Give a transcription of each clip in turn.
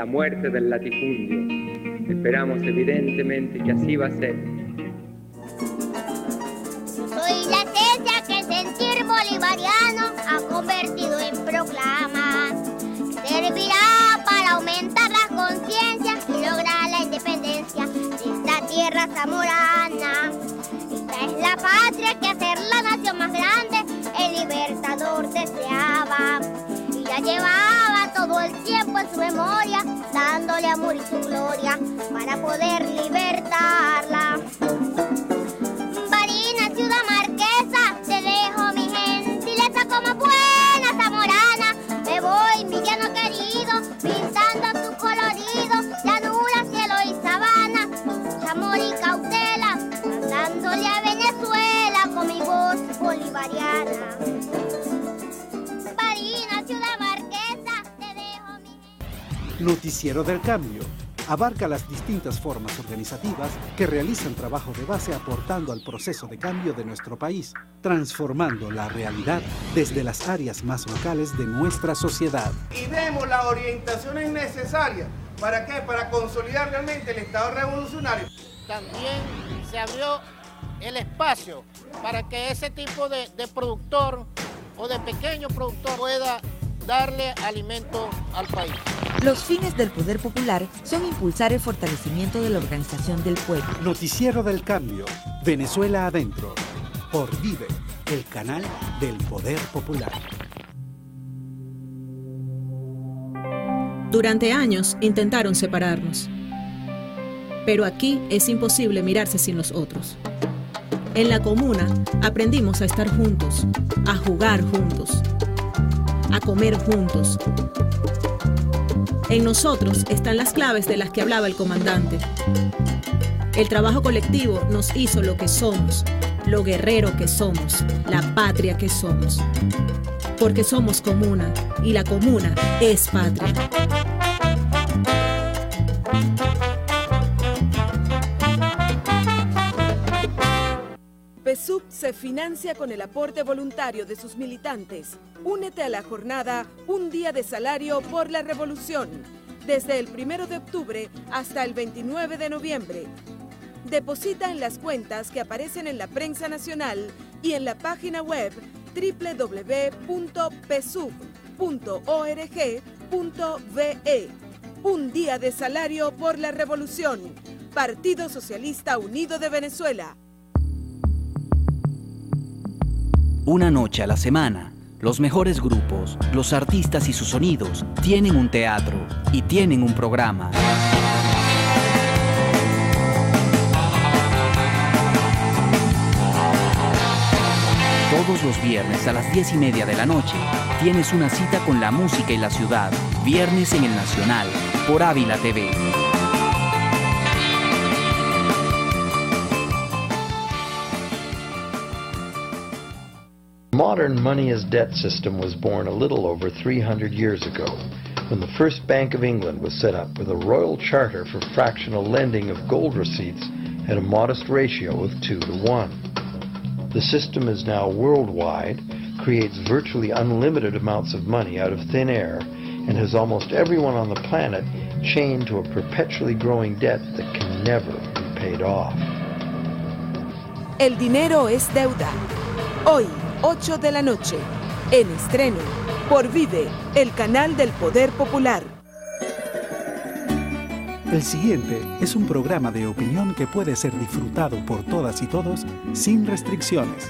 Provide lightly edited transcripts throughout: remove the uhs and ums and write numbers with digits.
la muerte del latifundio. Esperamos evidentemente que así va a ser. Soy la esencia que el sentir bolivariano ha convertido en proclama. Servirá para aumentar las conciencias y lograr la independencia de esta tierra zamorana. Esta es la patria que hacer la nación más grande el libertador deseaba. Y ya llevaba todo el tiempo en su memoria, dándole amor y su gloria para poder libertarla. Barinas, ciudad marquesa, te dejo mi gentileza como buena zamorana. Me voy, mi llano querido, pintando tu colorido, llanura, cielo y sabana, mucha amor y cautela, cantándole a Venezuela con mi voz bolivariana. Barinas, ciudad marquesa, te dejo mi... Noticiero del Cambio. Abarca las distintas formas organizativas que realizan trabajo de base aportando al proceso de cambio de nuestro país, transformando la realidad desde las áreas más locales de nuestra sociedad. Y demos las orientaciones necesarias. ¿Para qué? Para consolidar realmente el Estado revolucionario. También se abrió el espacio para que ese tipo de productor o de pequeño productor pueda darle alimento al país. Los fines del Poder Popular son impulsar el fortalecimiento de la organización del pueblo. Noticiero del Cambio. Venezuela adentro. Por Vive, el canal del Poder Popular. Durante años intentaron separarnos. Pero aquí es imposible mirarse sin los otros. En la comuna aprendimos a estar juntos, a jugar juntos, a comer juntos. En nosotros están las claves de las que hablaba el comandante. El trabajo colectivo nos hizo lo que somos, lo guerrero que somos, la patria que somos. Porque somos comuna y la comuna es patria. PSUV se financia con el aporte voluntario de sus militantes. Únete a la jornada Un Día de Salario por la Revolución, desde el 1 de octubre hasta el 29 de noviembre. Deposita en las cuentas que aparecen en la prensa nacional y en la página web www.psuv.org.ve. Un Día de Salario por la Revolución. Partido Socialista Unido de Venezuela. Una noche a la semana, los mejores grupos, los artistas y sus sonidos tienen un teatro y tienen un programa. Todos los viernes a las 10:30 de la noche tienes una cita con la música y la ciudad. Viernes en el Nacional, por Ávila TV. The modern money as debt system was born a little over 300 years ago, when the first Bank of England was set up with a royal charter for fractional lending of gold receipts at a modest ratio of 2-to-1. The system is now worldwide, creates virtually unlimited amounts of money out of thin air, and has almost everyone on the planet chained to a perpetually growing debt that can never be paid off. El dinero es deuda. Hoy, 8 de la noche, en estreno, por Vive, el canal del Poder Popular. El siguiente es un programa de opinión que puede ser disfrutado por todas y todos sin restricciones.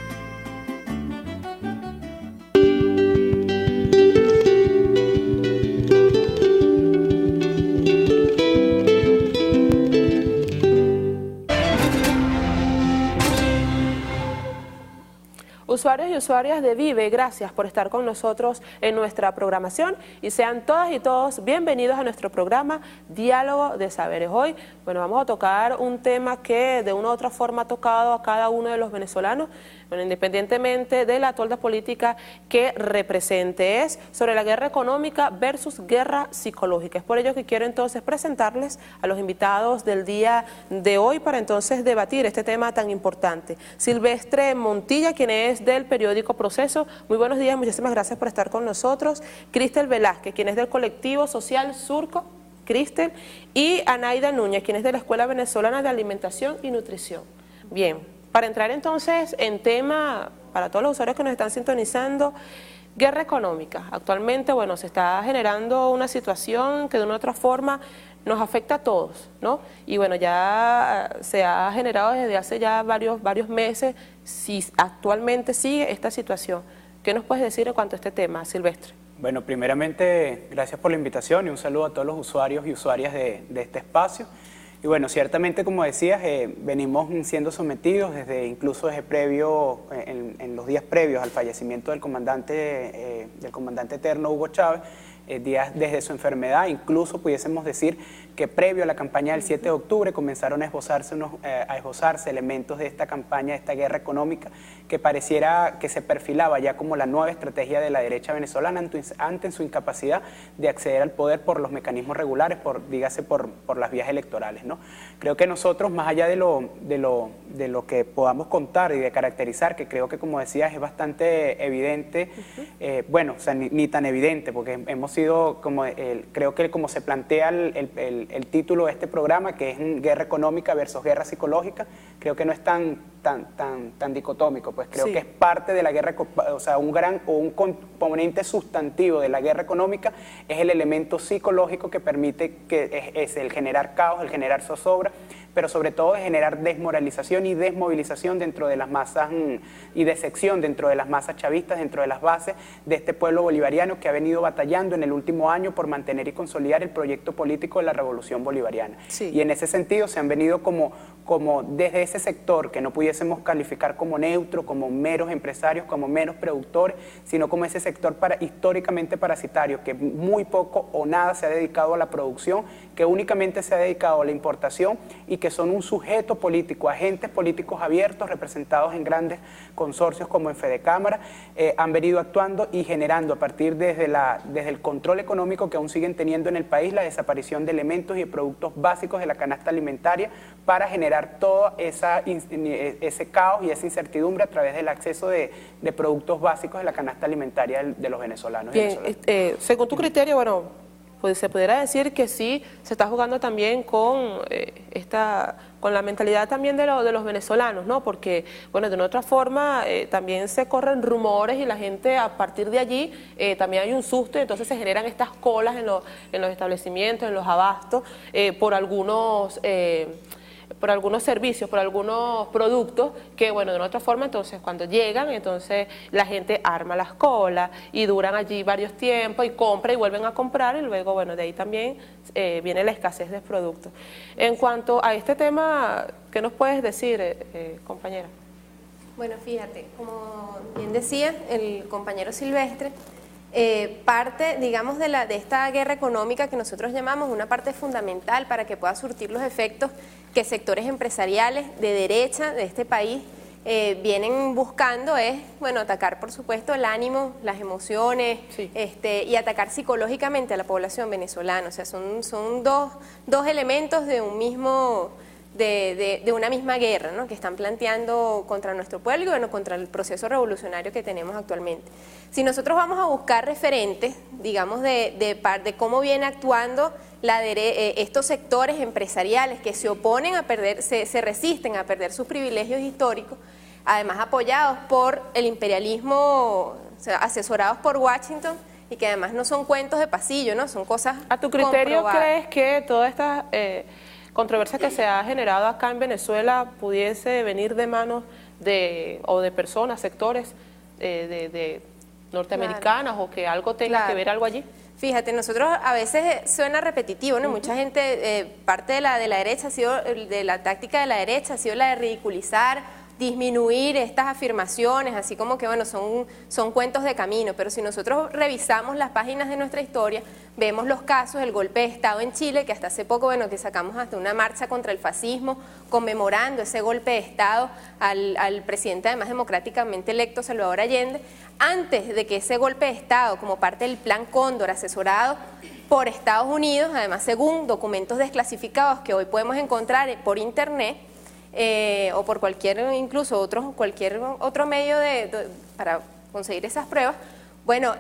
Usuarios y usuarias de Vive, gracias por estar con nosotros en nuestra programación y sean todas y todos bienvenidos a nuestro programa Diálogo de Saberes. Hoy, bueno, vamos a tocar un tema que de una u otra forma ha tocado a cada uno de los venezolanos, bueno, independientemente de la tolda política que represente, es sobre la guerra económica versus guerra psicológica. Es por ello que quiero entonces presentarles a los invitados del día de hoy para entonces debatir este tema tan importante. Silvestre Montilla, quien es del periódico Proceso. Muy buenos días, muchísimas gracias por estar con nosotros. Cristel Velázquez, quien es del colectivo social Surco. Cristel, y Anaida Núñez, quien es de la Escuela Venezolana de Alimentación y Nutrición. Bien, para entrar entonces en tema, para todos los usuarios que nos están sintonizando, guerra económica. Actualmente, bueno, se está generando una situación que de una u otra forma nos afecta a todos, ¿no? Y bueno, ya se ha generado desde hace ya varios meses, si actualmente sigue esta situación. ¿Qué nos puedes decir en cuanto a este tema, Silvestre? Bueno, primeramente, gracias por la invitación y un saludo a todos los usuarios y usuarias de este espacio. Y bueno, ciertamente, como decías, venimos siendo sometidos incluso desde en los días previos al fallecimiento del comandante eterno Hugo Chávez, días desde su enfermedad, incluso pudiésemos decir que previo a la campaña del 7 de octubre comenzaron a esbozarse elementos de esta campaña, de esta guerra económica, que pareciera que se perfilaba ya como la nueva estrategia de la derecha venezolana ante su incapacidad de acceder al poder por los mecanismos regulares, dígase por las vías electorales, ¿no? Creo que nosotros, más allá de lo que podamos contar y de caracterizar, que creo que, como decías, es bastante evidente, bueno, o sea, ni tan evidente, porque hemos sido, creo que como se plantea el título de este programa, que es guerra económica versus guerra psicológica, creo que no es tan dicotómico, pues creo que es parte de la guerra, o sea, un componente sustantivo de la guerra económica es el elemento psicológico que permite que es el generar caos, el generar zozobra, pero sobre todo de generar desmoralización y desmovilización dentro de las masas y decepción dentro de las masas chavistas, dentro de las bases de este pueblo bolivariano que ha venido batallando en el último año por mantener y consolidar el proyecto político de la revolución bolivariana. Y en ese sentido se han venido como desde ese sector que no pudiésemos calificar como neutro, como meros empresarios, como meros productores, sino como ese sector históricamente parasitario, que muy poco o nada se ha dedicado a la producción, que únicamente se ha dedicado a la importación y que son un sujeto político, agentes políticos abiertos representados en grandes consorcios como en Fedecámara, han venido actuando y generando a partir desde el control económico que aún siguen teniendo en el país, la desaparición de elementos y de productos básicos de la canasta alimentaria para generar todo ese caos y esa incertidumbre a través del acceso de productos básicos de la canasta alimentaria de los venezolanos. Bien, según tu criterio, bueno, pues se pudiera decir que sí se está jugando también con la mentalidad también de los venezolanos, ¿no? Porque, bueno, de una otra forma también se corren rumores y la gente a partir de allí también hay un susto y entonces se generan estas colas en los establecimientos, en los abastos, por algunos servicios, por algunos productos que, bueno, de una otra forma, entonces cuando llegan, entonces la gente arma las colas y duran allí varios tiempos y compra y vuelven a comprar y luego, bueno, de ahí también viene la escasez de productos. En cuanto a este tema, ¿qué nos puedes decir, compañera? Bueno, fíjate, como bien decía el compañero Silvestre, parte, digamos, de esta guerra económica que nosotros llamamos una parte fundamental para que pueda surtir los efectos que sectores empresariales de derecha de este país vienen buscando es, bueno, atacar por supuesto el ánimo, las emociones, y atacar psicológicamente a la población venezolana. O sea, son dos elementos de un mismo... De una misma guerra, ¿no?, que están planteando contra nuestro pueblo y, bueno, contra el proceso revolucionario que tenemos actualmente. Si nosotros vamos a buscar referentes, digamos, de cómo viene actuando estos sectores empresariales que se oponen a perder, se resisten a perder sus privilegios históricos, además apoyados por el imperialismo, o sea, asesorados por Washington, y que además no son cuentos de pasillo, ¿no?, son cosas ¿A tu criterio comprobadas. crees que todas estas controversia que se ha generado acá en Venezuela pudiese venir de manos de personas, sectores de norteamericanas, o que algo tenga que ver algo allí? Fíjate, nosotros a veces suena repetitivo, ¿no? Mucha gente, parte de la derecha ha sido, de la táctica de la derecha ha sido la de ridiculizar, disminuir estas afirmaciones, así como que, bueno, son cuentos de camino, pero si nosotros revisamos las páginas de nuestra historia, vemos los casos del golpe de Estado en Chile, que hasta hace poco, bueno, que sacamos hasta una marcha contra el fascismo, conmemorando ese golpe de Estado al presidente además democráticamente electo, Salvador Allende, antes de que ese golpe de Estado, como parte del Plan Cóndor, asesorado por Estados Unidos, además según documentos desclasificados que hoy podemos encontrar por internet, o por cualquier otro medio para conseguir esas pruebas. Bueno,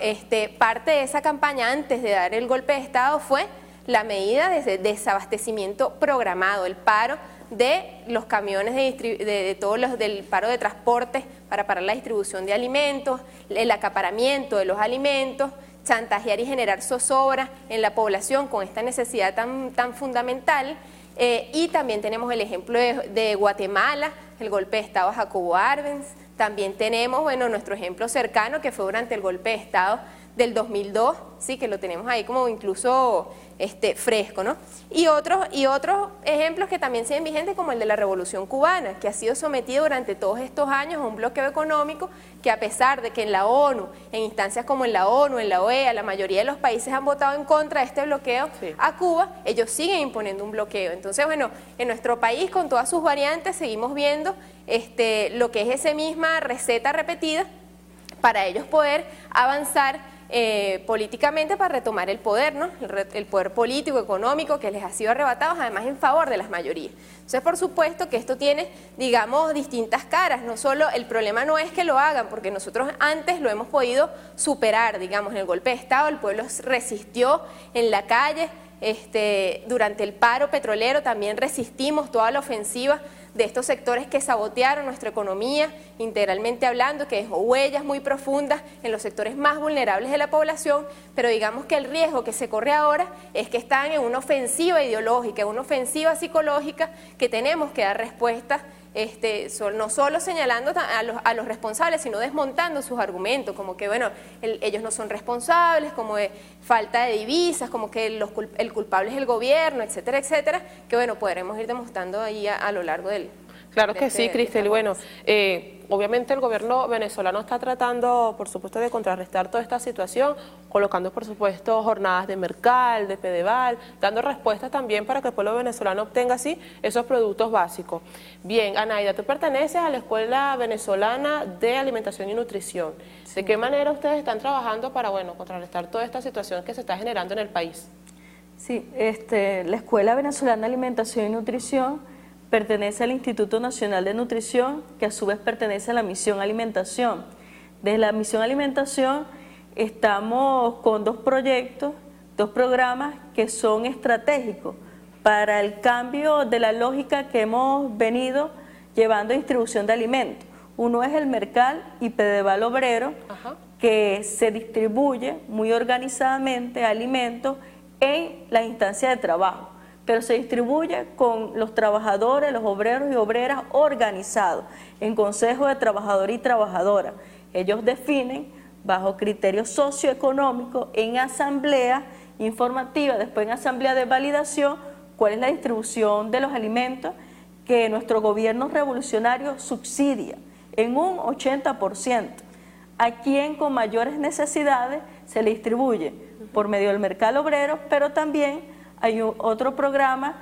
parte de esa campaña antes de dar el golpe de Estado fue la medida de desabastecimiento programado, el paro de los camiones de todos los del paro de transporte para parar la distribución de alimentos, el acaparamiento de los alimentos, chantajear y generar zozobra en la población con esta necesidad tan fundamental. Y también tenemos el ejemplo de Guatemala, el golpe de Estado a Jacobo Arbenz. También tenemos, bueno, nuestro ejemplo cercano que fue durante el golpe de Estado del 2002, sí, que lo tenemos ahí como incluso fresco, ¿no? Y otros ejemplos que también siguen vigentes, como el de la Revolución Cubana, que ha sido sometido durante todos estos años a un bloqueo económico que, a pesar de que en la ONU, en instancias como en la ONU, en la OEA, la mayoría de los países han votado en contra de este bloqueo a Cuba, ellos siguen imponiendo un bloqueo. Entonces, bueno, en nuestro país, con todas sus variantes, seguimos viendo lo que es esa misma receta repetida para ellos poder avanzar políticamente para retomar el poder, ¿no? El poder político, económico que les ha sido arrebatado, además en favor de las mayorías. Entonces, por supuesto que esto tiene, digamos, distintas caras. No solo, el problema no es que lo hagan, porque nosotros antes lo hemos podido superar, digamos, en el golpe de Estado el pueblo resistió en la calle, durante el paro petrolero también resistimos toda la ofensiva de estos sectores que sabotearon nuestra economía, integralmente hablando, que dejó huellas muy profundas en los sectores más vulnerables de la población, pero digamos que el riesgo que se corre ahora es que están en una ofensiva ideológica, en una ofensiva psicológica que tenemos que dar respuestas, no solo señalando a los responsables, sino desmontando sus argumentos, como que, bueno, ellos no son responsables, como de falta de divisas, como que el culpable es el gobierno, etcétera, etcétera, que, bueno, podremos ir demostrando ahí a lo largo del... Claro que sí, Cristel. Bueno, obviamente el gobierno venezolano está tratando, por supuesto, de contrarrestar toda esta situación, colocando, por supuesto, jornadas de Mercal, de Pedeval, dando respuestas también para que el pueblo venezolano obtenga así esos productos básicos. Bien, Anaida, tú perteneces a la Escuela Venezolana de Alimentación y Nutrición. Sí. ¿De qué manera ustedes están trabajando para, bueno, contrarrestar toda esta situación que se está generando en el país? Sí, la Escuela Venezolana de Alimentación y Nutrición pertenece al Instituto Nacional de Nutrición, que a su vez pertenece a la Misión Alimentación. Desde la Misión Alimentación estamos con dos proyectos, dos programas que son estratégicos para el cambio de la lógica que hemos venido llevando a distribución de alimentos. Uno es el Mercal y Pedeval Obrero, que se distribuye muy organizadamente alimentos en las instancias de trabajo, pero se distribuye con los trabajadores, los obreros y obreras organizados en consejos de trabajador y trabajadora. Ellos definen bajo criterios socioeconómicos en asamblea informativa, después en asamblea de validación, cuál es la distribución de los alimentos que nuestro gobierno revolucionario subsidia en un 80%. A quien con mayores necesidades se le distribuye por medio del Mercado Obrero, pero también hay otro programa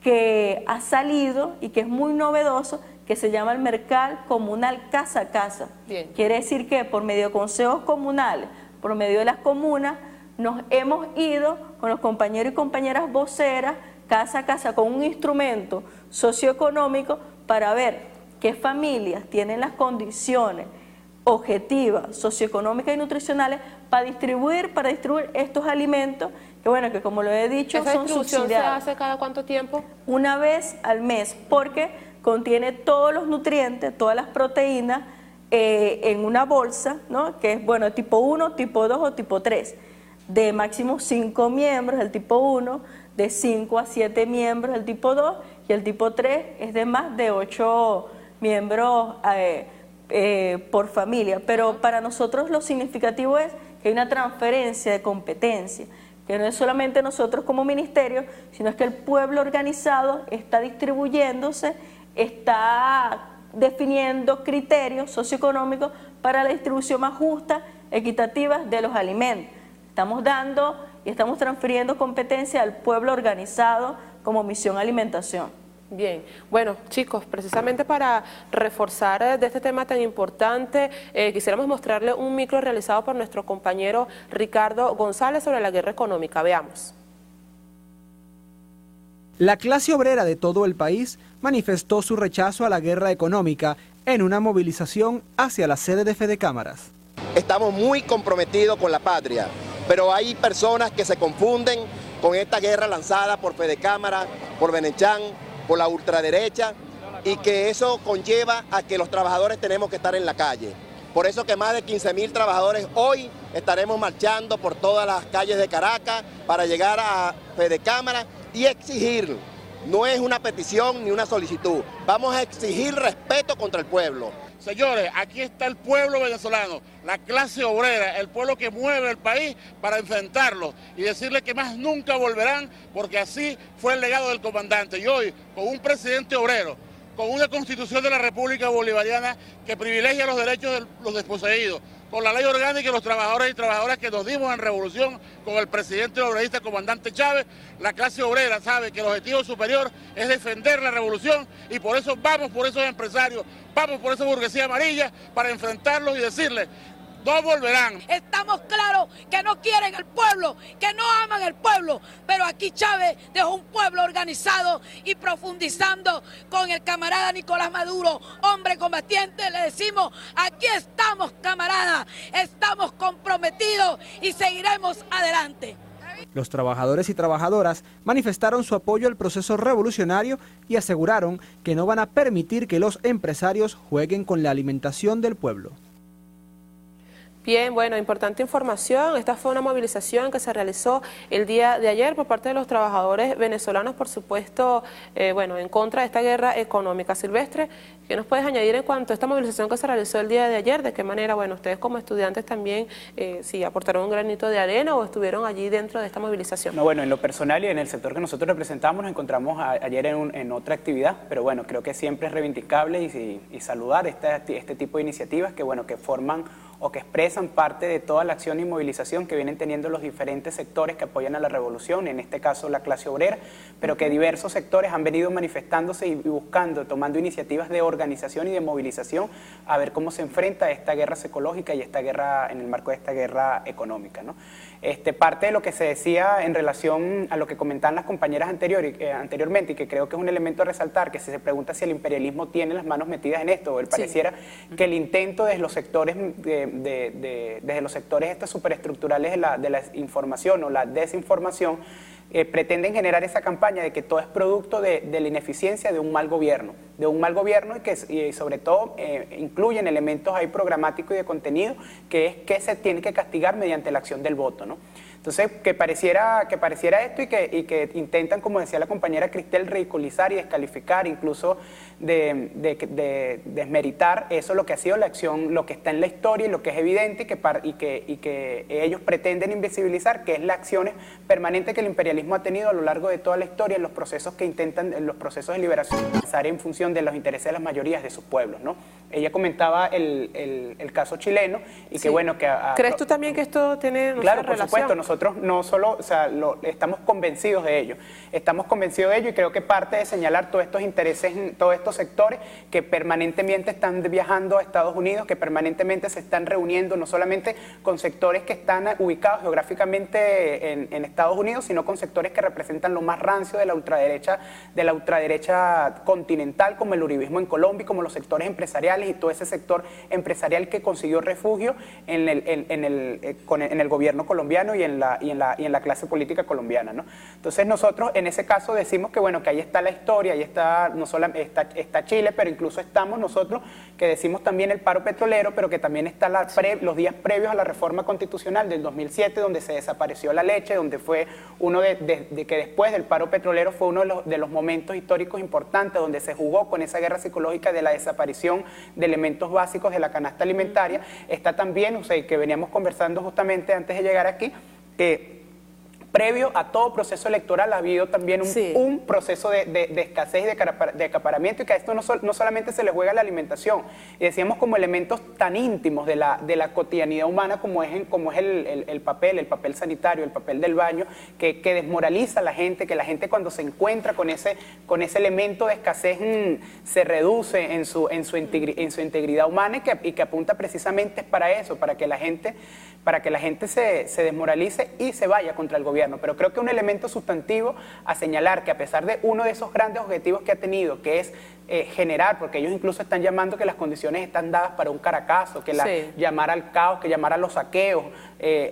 que ha salido y que es muy novedoso, que se llama el Mercal Comunal Casa a Casa. Bien. Quiere decir que por medio de consejos comunales, por medio de las comunas, nos hemos ido con los compañeros y compañeras voceras, casa a casa, con un instrumento socioeconómico para ver qué familias tienen las condiciones objetivas, socioeconómicas y nutricionales para distribuir estos alimentos, que bueno, que como lo he dicho, son subsidiados. ¿Esa distribución se hace cada cuánto tiempo? Una vez al mes, porque contiene todos los nutrientes, todas las proteínas en una bolsa, ¿no? Que es, bueno, tipo 1, tipo 2 o tipo 3, de máximo 5 miembros el tipo 1, de 5 a 7 miembros el tipo 2, y el tipo 3 es de más de 8 miembros por familia. Pero para nosotros lo significativo es que hay una transferencia de competencia, que no es solamente nosotros como ministerio, sino es que el pueblo organizado está distribuyéndose, está definiendo criterios socioeconómicos para la distribución más justa, equitativa de los alimentos. Estamos dando y estamos transfiriendo competencia al pueblo organizado como Misión Alimentación. Bien, bueno chicos, precisamente para reforzar de este tema tan importante, quisiéramos mostrarle un micro realizado por nuestro compañero Ricardo González sobre la guerra económica. Veamos. La clase obrera de todo el país manifestó su rechazo a la guerra económica en una movilización hacia la sede de Fedecámaras. Estamos muy comprometidos con la patria, pero hay personas que se confunden con esta guerra lanzada por Fedecámara, por Benechán, por la ultraderecha, y que eso conlleva a que los trabajadores tenemos que estar en la calle. Por eso que más de 15.000 trabajadores hoy estaremos marchando por todas las calles de Caracas para llegar a Fedecámara y exigir, no es una petición ni una solicitud, vamos a exigir respeto contra el pueblo. Señores, aquí está el pueblo venezolano, la clase obrera, el pueblo que mueve el país para enfrentarlo y decirle que más nunca volverán, porque así fue el legado del comandante. Y hoy, con un presidente obrero, con una constitución de la República Bolivariana que privilegia los derechos de los desposeídos, con la ley orgánica de los trabajadores y trabajadoras que nos dimos en revolución con el presidente obrerista, comandante Chávez, la clase obrera sabe que el objetivo superior es defender la revolución y por eso vamos por esos empresarios, vamos por esa burguesía amarilla para enfrentarlos y decirles: no volverán. Estamos claros que no quieren el pueblo, que no aman el pueblo, pero aquí Chávez dejó un pueblo organizado y profundizando con el camarada Nicolás Maduro, hombre combatiente. Le decimos: aquí estamos, camarada, estamos comprometidos y seguiremos adelante. Los trabajadores y trabajadoras manifestaron su apoyo al proceso revolucionario y aseguraron que no van a permitir que los empresarios jueguen con la alimentación del pueblo. Bien, bueno, importante información. Esta fue una movilización que se realizó el día de ayer por parte de los trabajadores venezolanos, por supuesto, bueno, en contra de esta guerra económica. Silvestre, ¿qué nos puedes añadir en cuanto a esta movilización que se realizó el día de ayer? ¿De qué manera, bueno, ustedes como estudiantes también, si aportaron un granito de arena o estuvieron allí dentro de esta movilización? No, bueno, en lo personal y en el sector que nosotros representamos nos encontramos ayer en otra actividad, pero bueno, creo que siempre es reivindicable y saludar este tipo de iniciativas que, bueno, que forman o que expresan parte de toda la acción y movilización que vienen teniendo los diferentes sectores que apoyan a la revolución, en este caso la clase obrera, pero que diversos sectores han venido manifestándose y buscando, tomando iniciativas de organización y de movilización a ver cómo se enfrenta a esta guerra psicológica y esta guerra en el marco de esta guerra económica, ¿no? Parte de lo que se decía en relación a lo que comentaban las compañeras anteriormente, y que creo que es un elemento a resaltar, que se pregunta si el imperialismo tiene las manos metidas en esto, o él pareciera que el intento desde los sectores desde los sectores estos superestructurales de la información o la desinformación, pretenden generar esa campaña de que todo es producto de la ineficiencia de un mal gobierno, y sobre todo incluyen elementos ahí programáticos y de contenido, que es que se tiene que castigar mediante la acción del voto, ¿no? Entonces, que pareciera esto y que intentan, como decía la compañera Cristel, ridiculizar y descalificar, incluso de desmeritar eso, lo que ha sido la acción, lo que está en la historia y lo que es evidente y que ellos pretenden invisibilizar, que es la acción permanente que el imperialismo ha tenido a lo largo de toda la historia en los procesos que intentan, en los procesos de liberación, pensar en función de los intereses de las mayorías de sus pueblos, ¿no? Ella comentaba el caso chileno y que bueno que... ¿Crees tú también que esto tiene claro, por supuesto, nosotros no solo, estamos convencidos de ello, y creo que parte de señalar todos estos intereses, todos estos sectores que permanentemente están viajando a Estados Unidos, que permanentemente se están reuniendo no solamente con sectores que están ubicados geográficamente en Estados Unidos, sino con sectores que representan lo más rancio de la ultraderecha continental, como el uribismo en Colombia, como los sectores empresariales y todo ese sector empresarial que consiguió refugio en el gobierno colombiano y en la clase política colombiana, ¿no? Entonces nosotros en ese caso decimos que bueno, que ahí está la historia, ahí está no solamente está Chile, pero incluso estamos nosotros que decimos también el paro petrolero, pero que también está los días previos a la reforma constitucional del 2007, donde se desapareció la leche, donde fue uno de que después del paro petrolero fue uno de los momentos históricos importantes, donde se jugó con esa guerra psicológica de la desaparición de elementos básicos de la canasta alimentaria. Está también, o sea, que veníamos conversando justamente antes de llegar aquí, que previo a todo proceso electoral ha habido también un proceso de escasez y de acaparamiento, y que a esto no solamente se le juega la alimentación, y decíamos como elementos tan íntimos de la cotidianidad humana como es el papel sanitario, el papel del baño, que desmoraliza a la gente, que la gente cuando se encuentra con ese elemento de escasez se reduce en su integridad humana, y que apunta precisamente para eso, para que la gente se desmoralice y se vaya contra el gobierno. Pero creo que un elemento sustantivo a señalar, que a pesar de uno de esos grandes objetivos que ha tenido, que es generar, porque ellos incluso están llamando que las condiciones están dadas para un Caracazo, que llamar al caos, que llamar a los saqueos,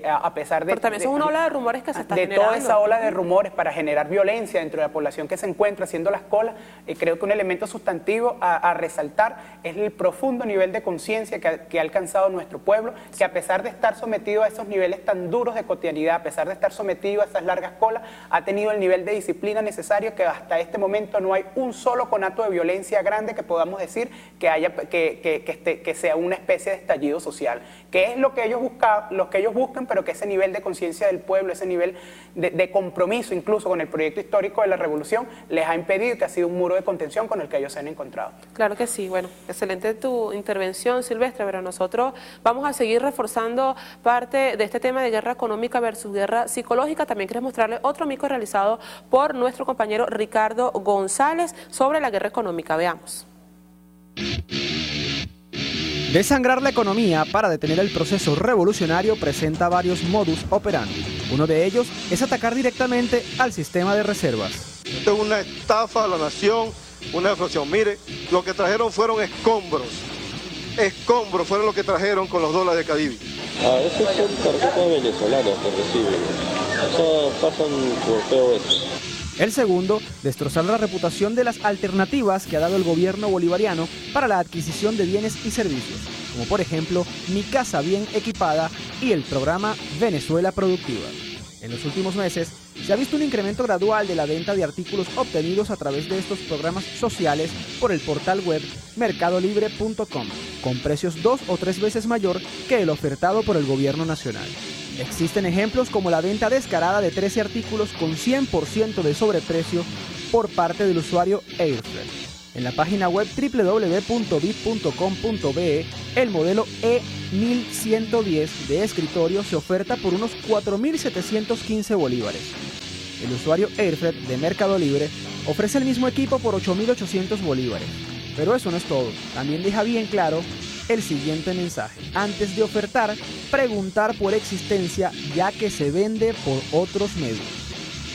a pesar de... Pero también son una ola de rumores que se está generando. De toda esa ola de rumores para generar violencia dentro de la población que se encuentra haciendo las colas, creo que un elemento sustantivo a resaltar es el profundo nivel de conciencia que ha alcanzado nuestro pueblo, que a pesar de estar sometido a esos niveles tan duros de cotidianidad, a pesar de estar sometido a esas largas colas, ha tenido el nivel de disciplina necesario que hasta este momento no hay un solo conato de violencia grande que podamos decir que sea una especie de estallido social, que es lo que ellos buscan, pero que ese nivel de conciencia del pueblo, ese nivel de compromiso incluso con el proyecto histórico de la revolución les ha impedido, que ha sido un muro de contención con el que ellos se han encontrado. Claro que sí. Bueno, excelente tu intervención, Silvestre, pero nosotros vamos a seguir reforzando parte de este tema de guerra económica versus guerra psicológica. También queremos mostrarle otro micro realizado por nuestro compañero Ricardo González sobre la guerra económica. Veamos. Desangrar la economía para detener el proceso revolucionario presenta varios modus operandi. Uno de ellos es atacar directamente al sistema de reservas. Esto es una estafa a la nación, una deflación. Mire, lo que trajeron fueron escombros. Escombros fueron lo que trajeron con los dólares de Cadivi. Esos son tarjetas venezolanas que reciben. O sea, pasan por POS. El segundo, destrozar la reputación de las alternativas que ha dado el gobierno bolivariano para la adquisición de bienes y servicios, como por ejemplo Mi Casa Bien Equipada y el programa Venezuela Productiva. En los últimos meses se ha visto un incremento gradual de la venta de artículos obtenidos a través de estos programas sociales por el portal web mercadolibre.com, con precios 2 o 3 veces mayor que el ofertado por el gobierno nacional. Existen ejemplos como la venta descarada de 13 artículos con 100% de sobreprecio por parte del usuario Airfred. En la página web www.bit.com.be, el modelo E1110 de escritorio se oferta por unos 4.715 bolívares. El usuario Airfred de Mercado Libre ofrece el mismo equipo por 8.800 bolívares. Pero eso no es todo, también deja bien claro el siguiente mensaje: antes de ofertar, preguntar por existencia, ya que se vende por otros medios.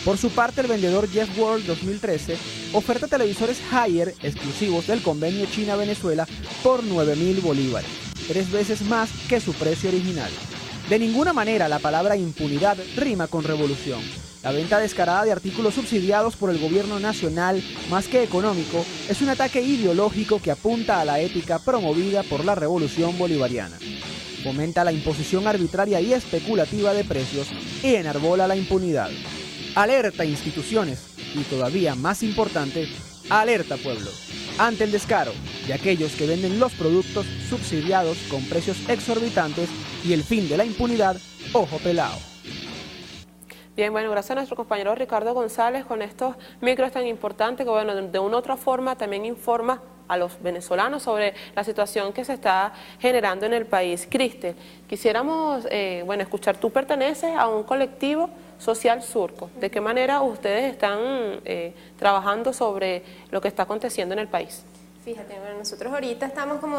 Por su parte, el vendedor Jeff World 2013 oferta televisores Haier exclusivos del convenio China-Venezuela por 9.000 bolívares, 3 veces más que su precio original. De ninguna manera la palabra impunidad rima con revolución. La venta descarada de artículos subsidiados por el gobierno nacional, más que económico, es un ataque ideológico que apunta a la ética promovida por la revolución bolivariana. Fomenta la imposición arbitraria y especulativa de precios y enarbola la impunidad. Alerta instituciones y, todavía más importante, alerta pueblo, ante el descaro de aquellos que venden los productos subsidiados con precios exorbitantes y el fin de la impunidad, ojo pelao. Bien, bueno, gracias a nuestro compañero Ricardo González con estos micros tan importantes que, bueno, de una u otra forma también informa a los venezolanos sobre la situación que se está generando en el país. Cristel, quisiéramos, escuchar, tú perteneces a un colectivo social Surco. ¿De qué manera ustedes están trabajando sobre lo que está aconteciendo en el país? Fíjate, bueno, nosotros ahorita estamos como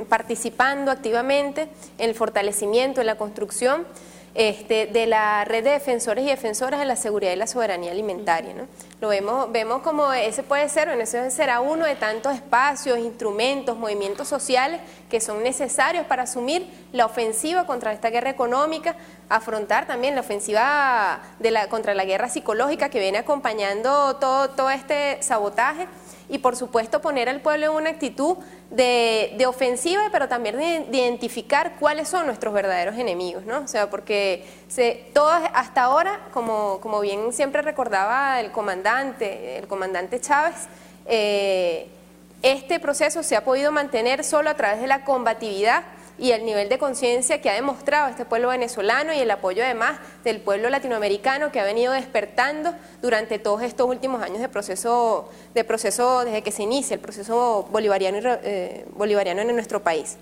participando activamente en el fortalecimiento, en la construcción de la red de defensores y defensoras de la seguridad y la soberanía alimentaria, ¿no? Lo vemos como ese puede ser, bueno, ese será uno de tantos espacios, instrumentos, movimientos sociales que son necesarios para asumir la ofensiva contra esta guerra económica, afrontar también la ofensiva contra la guerra psicológica que viene acompañando todo este sabotaje. Y por supuesto poner al pueblo en una actitud de ofensiva, pero también de identificar cuáles son nuestros verdaderos enemigos, ¿no? O sea, porque todos hasta ahora, como bien siempre recordaba el comandante Chávez, este proceso se ha podido mantener solo a través de la combatividad y el nivel de conciencia que ha demostrado este pueblo venezolano y el apoyo además del pueblo latinoamericano que ha venido despertando durante todos estos últimos años de proceso desde que se inicia el proceso bolivariano en nuestro país.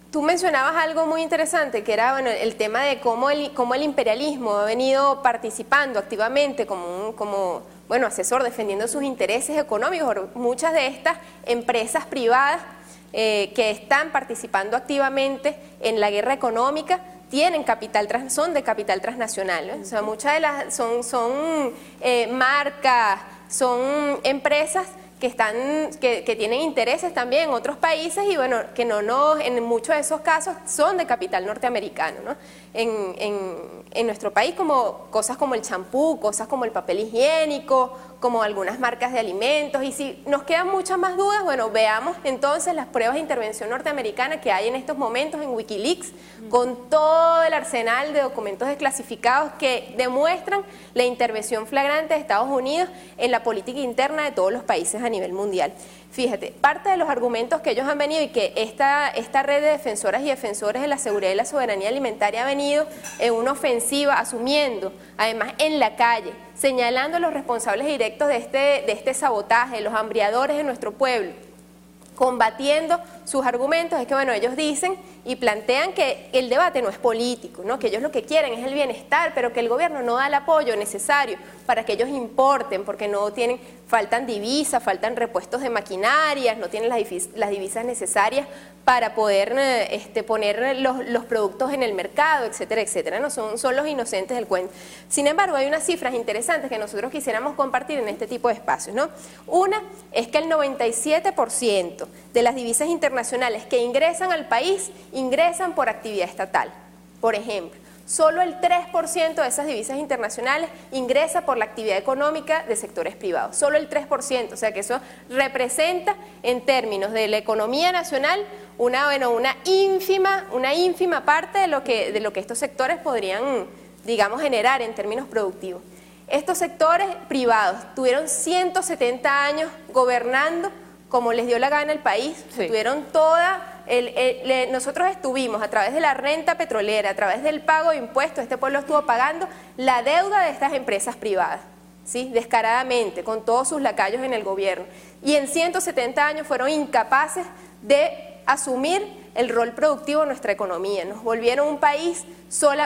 Tú mencionabas algo muy interesante, que era el tema de cómo el imperialismo ha venido participando activamente como asesor, defendiendo sus intereses económicos. Muchas de estas empresas privadas que están participando activamente en la guerra económica tienen son de capital transnacional, ¿no? O sea, muchas de las son marcas son empresas que tienen intereses también en otros países y bueno, que en muchos de esos casos son de capital norteamericano, ¿no? En nuestro país, como cosas como el champú, cosas como el papel higiénico, como algunas marcas de alimentos, y si nos quedan muchas más dudas, bueno, veamos entonces las pruebas de intervención norteamericana que hay en estos momentos en Wikileaks, con todo el arsenal de documentos desclasificados que demuestran la intervención flagrante de Estados Unidos en la política interna de todos los países a nivel mundial. Fíjate, parte de los argumentos que ellos han venido y que esta red de defensoras y defensores de la seguridad y la soberanía alimentaria ha venido en una ofensiva, asumiendo, además en la calle, señalando a los responsables directos de este sabotaje, los hambriadores de nuestro pueblo, combatiendo sus argumentos, es que bueno, ellos dicen y plantean que el debate no es político, ¿no? Que ellos lo que quieren es el bienestar, pero que el gobierno no da el apoyo necesario para que ellos importen, porque faltan divisas, faltan repuestos de maquinarias, no tienen las divisas necesarias para poder poner los productos en el mercado, etcétera, etcétera, ¿no? Son los inocentes del cuento. Sin embargo, hay unas cifras interesantes que nosotros quisiéramos compartir en este tipo de espacios, ¿no? Una es que el 97% de las divisas internacionales que ingresan al país ingresan por actividad estatal. Por ejemplo, solo el 3% de esas divisas internacionales ingresa por la actividad económica de sectores privados, solo el 3%, o sea que eso representa en términos de la economía nacional una ínfima parte de lo que estos sectores podrían, digamos, generar en términos productivos. Estos sectores privados tuvieron 170 años gobernando como les dio la gana el país, sí. Tuvieron nosotros estuvimos a través de la renta petrolera, a través del pago de impuestos, este pueblo estuvo pagando la deuda de estas empresas privadas, ¿sí? Descaradamente, con todos sus lacayos en el gobierno. Y en 170 años fueron incapaces de asumir el rol productivo de nuestra economía. Nos volvieron un país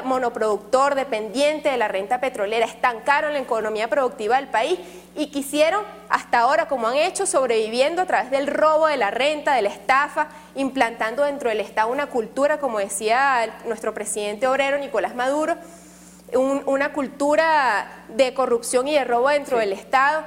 monoproductor, dependiente de la renta petrolera, estancaron la economía productiva del país y quisieron, hasta ahora como han hecho, sobreviviendo a través del robo de la renta, de la estafa, implantando dentro del Estado una cultura, como decía nuestro presidente obrero Nicolás Maduro, una cultura de corrupción y de robo dentro del Estado,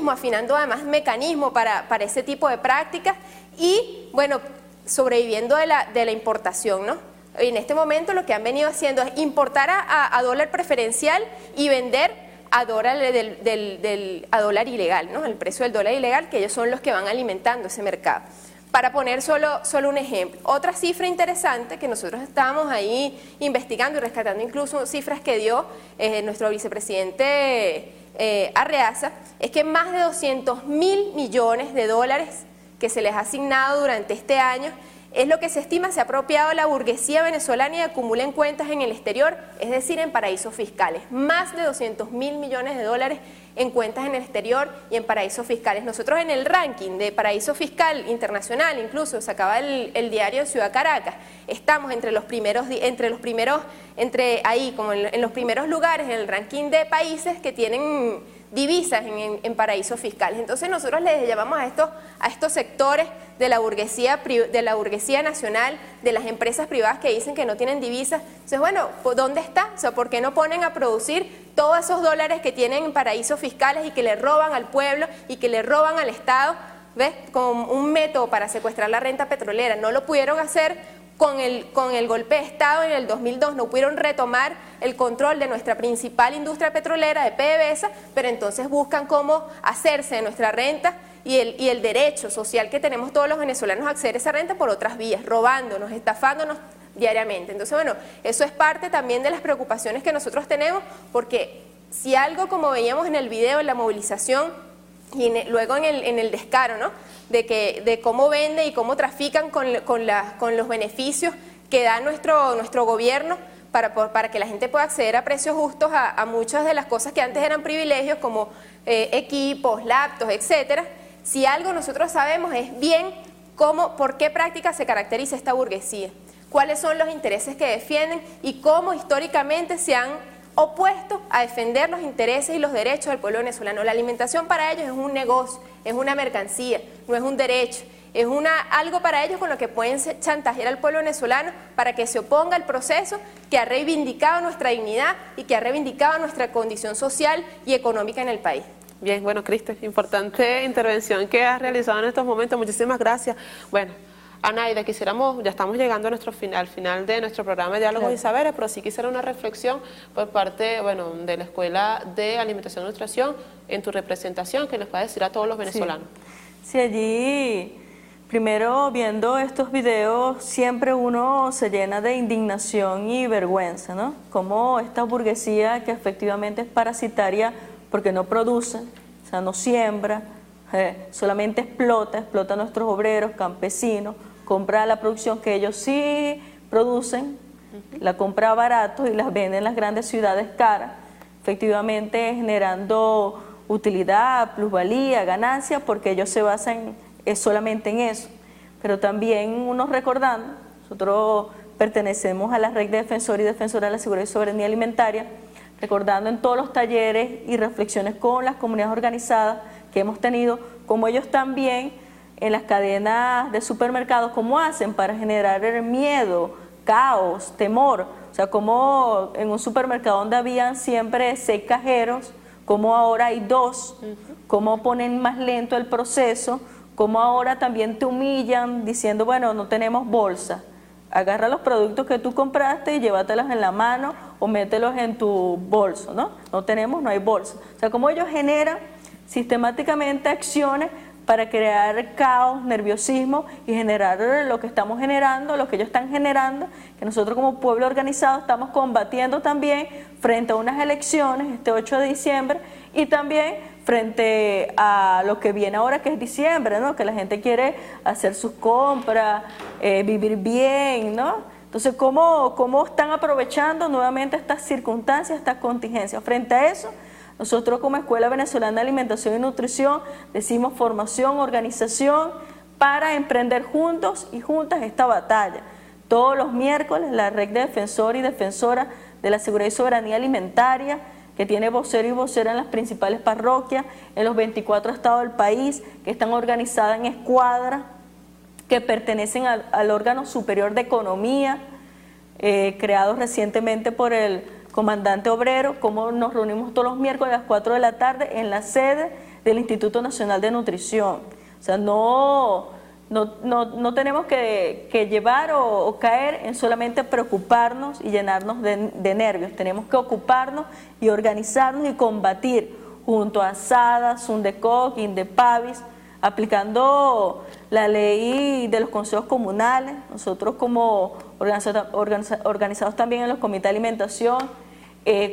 afinando además mecanismos para ese tipo de prácticas y, bueno, sobreviviendo de la importación, ¿no? En este momento lo que han venido haciendo es importar a dólar preferencial y vender a dólar ilegal, ¿no? El precio del dólar ilegal, que ellos son los que van alimentando ese mercado. Para poner solo un ejemplo, otra cifra interesante que nosotros estábamos ahí investigando y rescatando incluso cifras que dio nuestro vicepresidente Arreaza, es que más de 200.000 millones de dólares que se les ha asignado durante este año es lo que se estima se ha apropiado la burguesía venezolana y acumula en cuentas en el exterior, es decir, en paraísos fiscales. Más de 200.000 millones de dólares en cuentas en el exterior y en paraísos fiscales. Nosotros en el ranking de paraíso fiscal internacional, incluso sacaba el diario de Ciudad Caracas, estamos en los primeros lugares en el ranking de países que tienen divisas en paraísos fiscales. Entonces nosotros les llamamos a estos sectores de la burguesía nacional, de las empresas privadas que dicen que no tienen divisas. Entonces, bueno, ¿dónde está? O sea, ¿por qué no ponen a producir todos esos dólares que tienen en paraísos fiscales y que le roban al pueblo y que le roban al Estado, ¿ves? Con un método para secuestrar la renta petrolera? No lo pudieron hacer con el golpe de Estado en el 2002, no pudieron retomar el control de nuestra principal industria petrolera, de PDVSA, pero entonces buscan cómo hacerse de nuestra renta y el derecho social que tenemos todos los venezolanos a acceder a esa renta por otras vías, robándonos, estafándonos diariamente. Entonces, bueno, eso es parte también de las preocupaciones que nosotros tenemos, porque si algo, como veíamos en el video, en la movilización y luego en el descaro, ¿no?, de cómo vende y cómo trafican con los beneficios que da nuestro gobierno para que la gente pueda acceder a precios justos a muchas de las cosas que antes eran privilegios, como equipos, laptops, etcétera. Si algo nosotros sabemos es bien por qué práctica se caracteriza esta burguesía, cuáles son los intereses que defienden y cómo históricamente se han opuesto a defender los intereses y los derechos del pueblo venezolano. La alimentación para ellos es un negocio, es una mercancía, no es un derecho, es algo para ellos con lo que pueden chantajear al pueblo venezolano para que se oponga al proceso que ha reivindicado nuestra dignidad y que ha reivindicado nuestra condición social y económica en el país. Bien, bueno, Cristel, importante intervención que has realizado en estos momentos. Muchísimas gracias. Bueno, Anaida, quisiéramos, ya estamos llegando a al final de nuestro programa de Diálogos y Saberes, pero sí quisiera una reflexión por parte, bueno, de la Escuela de Alimentación y Nutrición en tu representación, que les puedes decir a todos los venezolanos. Sí, allí, primero viendo estos videos, siempre uno se llena de indignación y vergüenza, ¿no? Como esta burguesía que efectivamente es parasitaria porque no produce, o sea, no siembra, solamente explota a nuestros obreros, campesinos, compra la producción que ellos sí producen, la compra barato y las venden en las grandes ciudades caras, efectivamente generando utilidad, plusvalía, ganancia, porque ellos se basan solamente en eso. Pero también uno recordando, nosotros pertenecemos a la red de defensores y defensoras de la seguridad y soberanía alimentaria, recordando en todos los talleres y reflexiones con las comunidades organizadas que hemos tenido, como ellos también en las cadenas de supermercados, cómo hacen para generar el miedo, caos, temor. O sea, como en un supermercado donde habían siempre 6 cajeros, como ahora hay 2, cómo ponen más lento el proceso, cómo ahora también te humillan diciendo, bueno, no tenemos bolsa. Agarra los productos que tú compraste y llévatelos en la mano o mételos en tu bolso, ¿no? No tenemos, no hay bolsa. O sea, como ellos generan sistemáticamente acciones para crear caos, nerviosismo y generar lo que estamos generando, lo que ellos están generando, que nosotros como pueblo organizado estamos combatiendo también frente a unas elecciones este 8 de diciembre y también frente a lo que viene ahora que es diciembre, ¿no? Que la gente quiere hacer sus compras, vivir bien, ¿no? Entonces, ¿cómo están aprovechando nuevamente estas circunstancias, estas contingencias? Frente a eso, nosotros como Escuela Venezolana de Alimentación y Nutrición decimos formación, organización para emprender juntos y juntas esta batalla. Todos los miércoles la red de defensores y defensoras de la seguridad y soberanía alimentaria, que tiene vocero y vocera en las principales parroquias, en los 24 estados del país, que están organizadas en escuadras, que pertenecen al órgano superior de economía, creado recientemente por el comandante obrero, como nos reunimos todos los miércoles a las 4 de la tarde en la sede del Instituto Nacional de Nutrición. O sea, no tenemos que llevar o caer en solamente preocuparnos y llenarnos de nervios. Tenemos que ocuparnos y organizarnos y combatir junto a SADA, Sundecoc, Indepavis, aplicando la ley de los consejos comunales. Nosotros como organizados también en los comités de alimentación,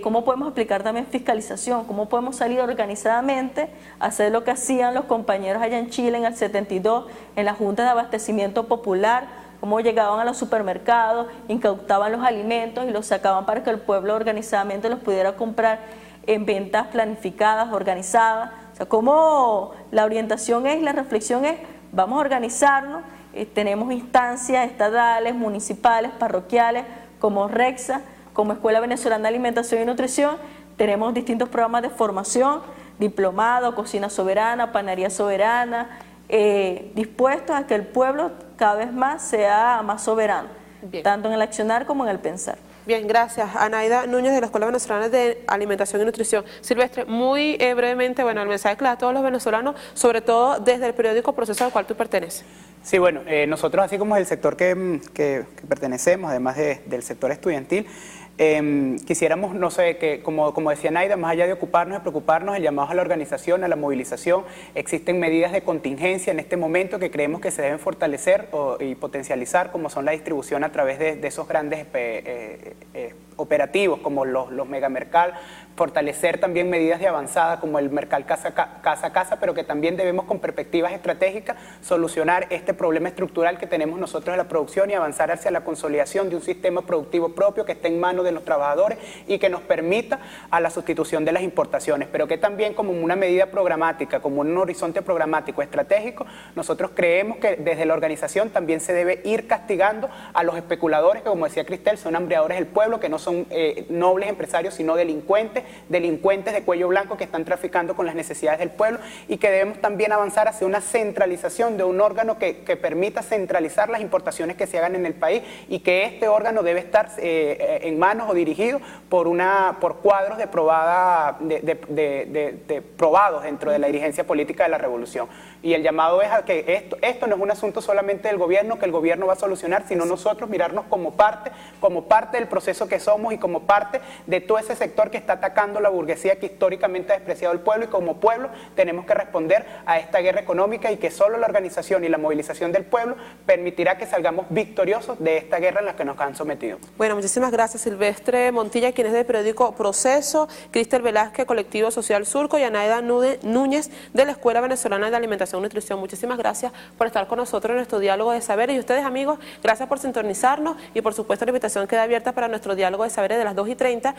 cómo podemos aplicar también fiscalización, cómo podemos salir organizadamente a hacer lo que hacían los compañeros allá en Chile en el 72, en la Junta de Abastecimiento Popular, cómo llegaban a los supermercados, incautaban los alimentos y los sacaban para que el pueblo organizadamente los pudiera comprar en ventas planificadas, organizadas. O sea, cómo la orientación es, la reflexión es, vamos a organizarnos, tenemos instancias estatales, municipales, parroquiales, como REXA, como Escuela Venezolana de Alimentación y Nutrición, tenemos distintos programas de formación, diplomado, cocina soberana, panadería soberana, dispuestos a que el pueblo cada vez más sea más soberano, tanto en el accionar como en el pensar. Bien, gracias. Anaida Núñez de la Escuela Venezolana de Alimentación y Nutrición. Silvestre, muy brevemente, bueno, el mensaje que le da a todos los venezolanos, sobre todo desde el periódico Proceso al cual tú perteneces. Sí, bueno, nosotros así como el sector que pertenecemos, además del sector estudiantil, quisiéramos, no sé, que como decía Naida, más allá de ocuparnos, de preocuparnos, el llamado a la organización, a la movilización, existen medidas de contingencia en este momento que creemos que se deben fortalecer y potencializar, como son la distribución a través de esos grandes operativos como los megamercal, fortalecer también medidas de avanzada como el mercal casa a casa, pero que también debemos con perspectivas estratégicas solucionar este problema estructural que tenemos nosotros en la producción y avanzar hacia la consolidación de un sistema productivo propio que esté en manos de los trabajadores y que nos permita a la sustitución de las importaciones, pero que también como una medida programática, como un horizonte programático estratégico, nosotros creemos que desde la organización también se debe ir castigando a los especuladores que, como decía Cristel, son hambreadores del pueblo, que no son nobles empresarios, sino delincuentes de cuello blanco que están traficando con las necesidades del pueblo, y que debemos también avanzar hacia una centralización de un órgano que permita centralizar las importaciones que se hagan en el país, y que este órgano debe estar en manos o dirigido por cuadros probados dentro de la dirigencia política de la revolución. Y el llamado es a que esto no es un asunto solamente del gobierno, que el gobierno va a solucionar, sino nosotros mirarnos como parte del proceso que somos y como parte de todo ese sector que está atacando la burguesía que históricamente ha despreciado al pueblo, y como pueblo tenemos que responder a esta guerra económica, y que solo la organización y la movilización del pueblo permitirá que salgamos victoriosos de esta guerra en la que nos han sometido. Bueno, muchísimas gracias Silvestre Montilla, quien es del periódico Proceso, Cristel Velázquez, Colectivo Social Surco, y Anaida Núñez de la Escuela Venezolana de Alimentación y Nutrición. Muchísimas gracias por estar con nosotros en nuestro diálogo de saberes, y ustedes, amigos, gracias por sintonizarnos, y por supuesto la invitación queda abierta para nuestro diálogo de saberes de las 2:30.